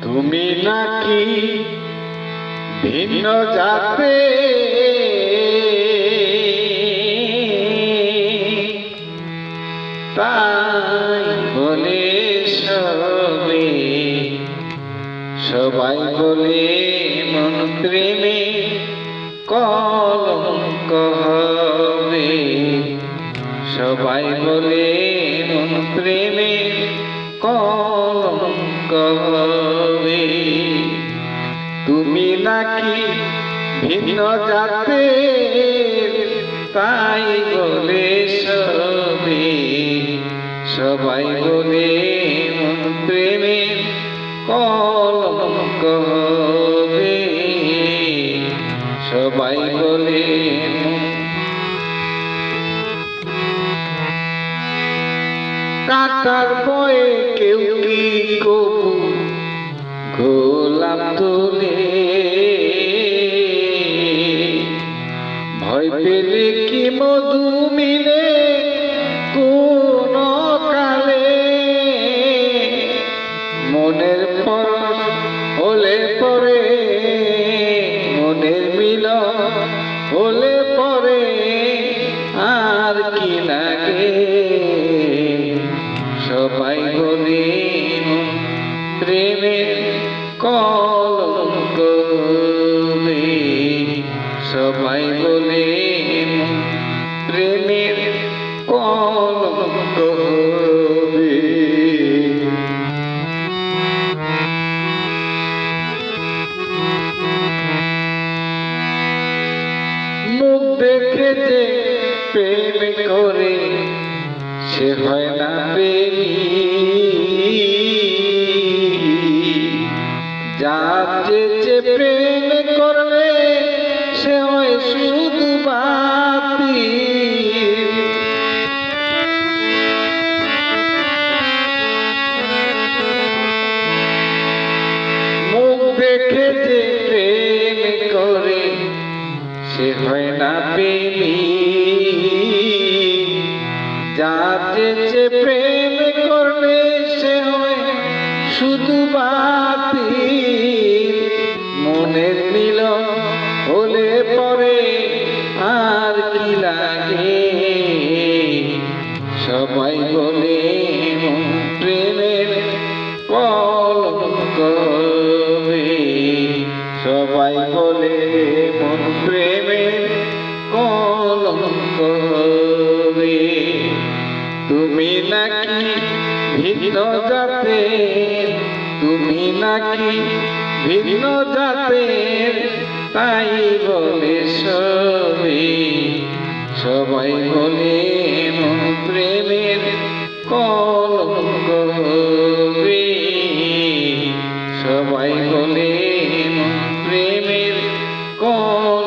তুমি নাকি ভিন্ন জাতে তাই বলে সবাই বলে মন প্রেমে কলঙ্ক হবে। সবাই বলে মন প্রেমে কলঙ্ক হবে। তুমি নাকি ভিন্ন জাতে তাই বলে সবাই বলে মন প্রেমে কলঙ্ক হবে। সবাই বলে কাটার বয়ে কেউ কি কবু গোলাপ তোলে, ভয় পেলে কি মধু মিলে কোন কালে। মনের পরশ হলে পরে মনের মিলন হলে পরে আর কি লাগে। সবাই বলে প্রেমের কলঙ্ক হবে। সবাই বলে প্রেমের কলঙ্ক হবে। মুখ দেখে যে প্রেম করে সে হয় না প্রেমী, যার যে প্রেম করলে সে হয় শুধু বাতি। মুখ দেখে যে প্রেম করে সে হয় না প্রেমী, যার যে প্রেম করলে সে হয় শুধু বাতি। মনের মিলন হলে পরে আর কি লাগে। সবাই বলে প্রেমের কলঙ্ক হবে। সবাই বলে মন প্রেমের কলঙ্ক হবে। তুমি নাকি ভিন্ন জাতের, তুমি নাকি ভিন্ন জাতের তাই বলে সবাই বলে মন প্রেমের কলঙ্ক হবে। সবাই বলে মন প্রেমের কলঙ্ক